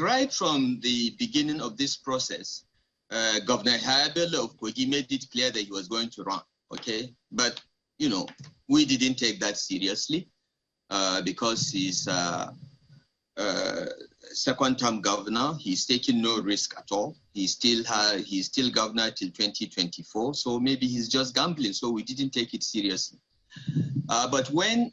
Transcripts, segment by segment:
right from the beginning of this process, Governor Habel of Kogi made it clear that he was going to run, okay? But, you know, we didn't take that seriously because he's second-term governor. He's taking no risk at all. He's still governor till 2024, so maybe he's just gambling, so we didn't take it seriously. But when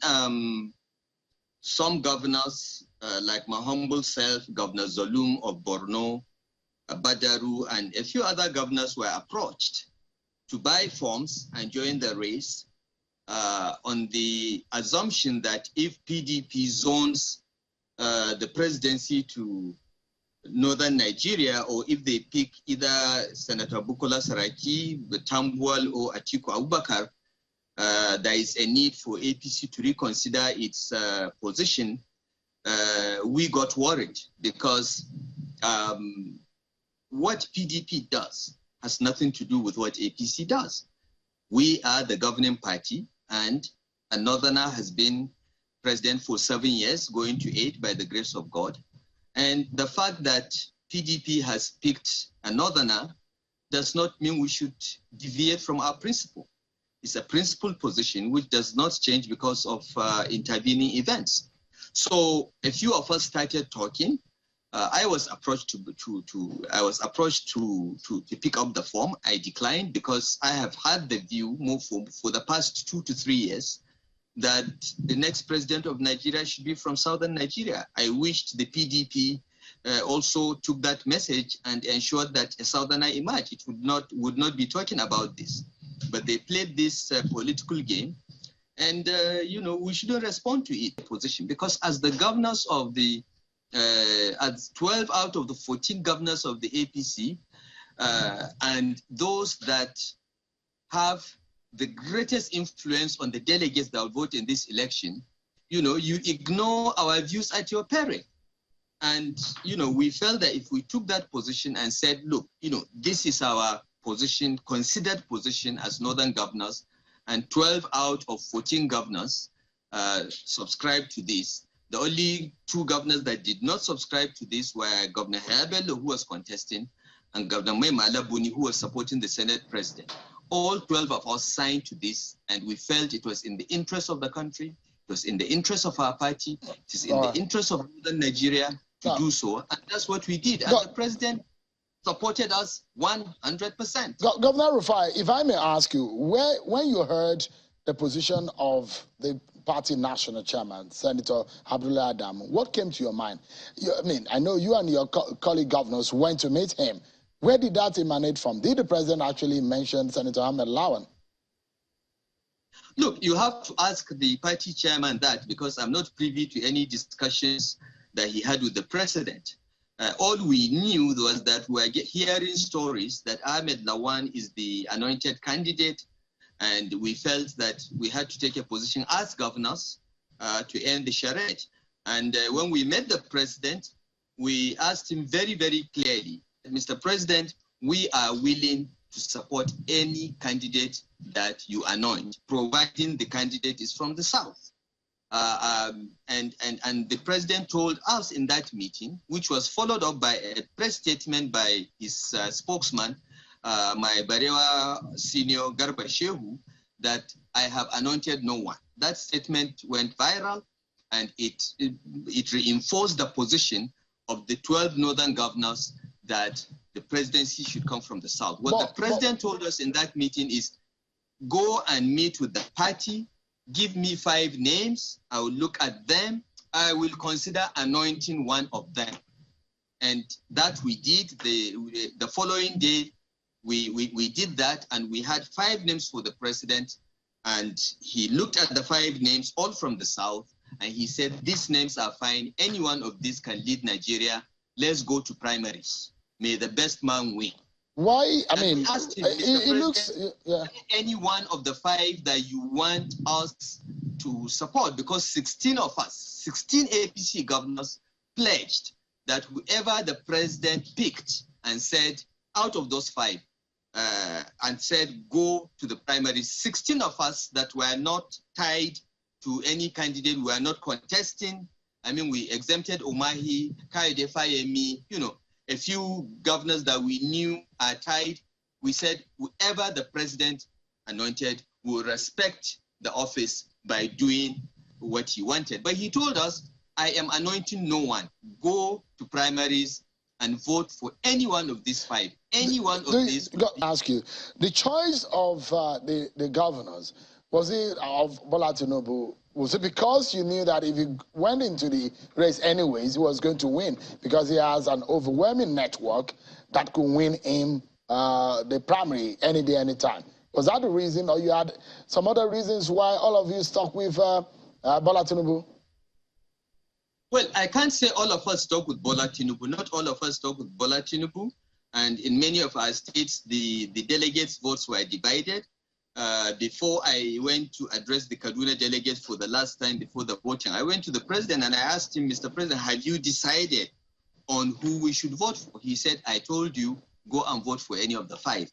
some governors, like my humble self, Governor Zolum of Borno, Badaru, and a few other governors were approached to buy forms and join the race on the assumption that if PDP zones the presidency to northern Nigeria, or if they pick either Senator Bukola Saraki, Tambuwal, or Atiku Abubakar, there is a need for APC to reconsider its position. We got worried because what PDP does has nothing to do with what APC does. We are the governing party, and a northerner has been president for 7 years, going to 8 by the grace of God. And the fact that PDP has picked a northerner does not mean we should deviate from our principle. It's a principled position which does not change because of intervening events. So a few of us started talking. I was approached to pick up the form. I declined because I have had the view for the past 2 to 3 years that the next president of Nigeria should be from southern Nigeria. I wished the PDP also took that message and ensured that a southerner emerged. It would not be talking about this, but they played this political game, and you know, we shouldn't respond to it position, because as the governors of the as 12 out of the 14 governors of the APC, and those that have the greatest influence on the delegates that will vote in this election, you know, you ignore our views at your peril. And, you know, we felt that if we took that position and said, look, you know, this is our position, considered position as northern governors, and 12 out of 14 governors subscribed to this. The only 2 governors that did not subscribe to this were Governor Herbel, who was contesting, and Governor Maimala Buni, who was supporting the Senate president. All 12 of us signed to this, and we felt it was in the interest of the country, it was in the interest of our party, it is in the interest of northern Nigeria to do so, and that's what we did. And the president supported us 100%. Governor Rufai, if I may ask you, when you heard the position of the party national chairman, Senator Abdullah Adam, what came to your mind? I mean, I know you and your colleague governors went to meet him. Where did that emanate from? Did the president actually mention Senator Ahmed Lawan? Look, you have to ask the party chairman that, because I'm not privy to any discussions that he had with the president. All we knew was that we were hearing stories that Ahmed Lawan is the anointed candidate, and we felt that we had to take a position as governors to end the charade. And when we met the president, we asked him very, very clearly, Mr. President, we are willing to support any candidate that you anoint, providing the candidate is from the South. And the president told us in that meeting, which was followed up by a press statement by his spokesman, my Barewa senior Garba Shehu, that I have anointed no one. That statement went viral, and it reinforced the position of the 12 northern governors that the presidency should come from the South. What the president told us in that meeting is, go and meet with the party, give me 5 names, I will look at them, I will consider anointing one of them. And that we did. The following day, we did that, and we had 5 names for the president, and he looked at the 5 names, all from the South, and he said, these names are fine, any one of these can lead Nigeria, let's go to primaries. May the best man win. Why? I and mean, it looks... Yeah. Any one of the 5 that you want us to support, because 16 of us, 16 APC governors pledged that whoever the president picked and said, out of those 5, and said, go to the primaries, 16 of us that were not tied to any candidate, were not contesting, I mean, we exempted Omahi, Kayode Fayemi, a few governors that we knew are tied. We said whoever the president anointed will respect the office by doing what he wanted. But he told us, I am anointing no one. Go to primaries and vote for any one of these five. Any one of these. Ask you, the choice of the governors, was it of Bola Tinubu? Was it because you knew that if he went into the race anyways, he was going to win because he has an overwhelming network that could win him the primary any day, anytime? Was that the reason, or you had some other reasons why all of you stuck with Bola Tinubu? Well, I can't say all of us stuck with Bola Tinubu. Not all of us stuck with Bola Tinubu. And in many of our states, the delegates' votes were divided. Before I went to address the Kaduna delegates for the last time before the voting, I went to the president and I asked him, Mr. President, have you decided on who we should vote for? He said, I told you, go and vote for any of the five.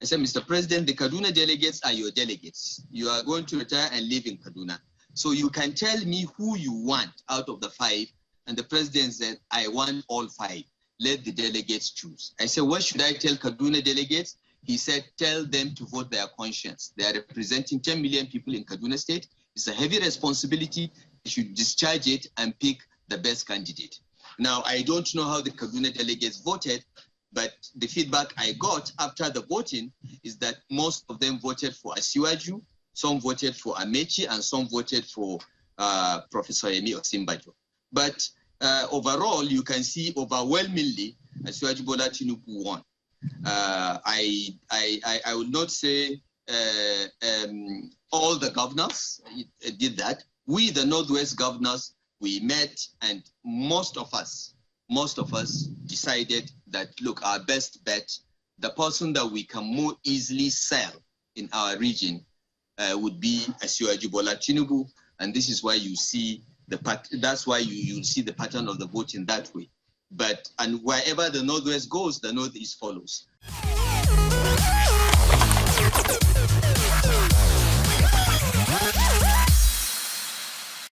I said, Mr. President, the Kaduna delegates are your delegates. You are going to retire and live in Kaduna. So you can tell me who you want out of the five. And the president said, I want all five. Let the delegates choose. I said, what should I tell Kaduna delegates? He said, tell them to vote their conscience. They are representing 10 million people in Kaduna State. It's a heavy responsibility. They should discharge it and pick the best candidate. Now, I don't know how the Kaduna delegates voted, but the feedback I got after the voting is that most of them voted for Asiwaju, some voted for Amechi, and some voted for Professor Yemi Osinbajo. But overall, you can see overwhelmingly Asiwaju Bola Tinubu won. I would not say all the governors did that. We, the Northwest governors, we met, and most of us decided that, look, our best bet, the person that we can more easily sell in our region would be Asiwaju Bola Tinubu, and this is why you see that's why you'll see the pattern of the vote in that way. And wherever the Northwest goes, the Northeast follows.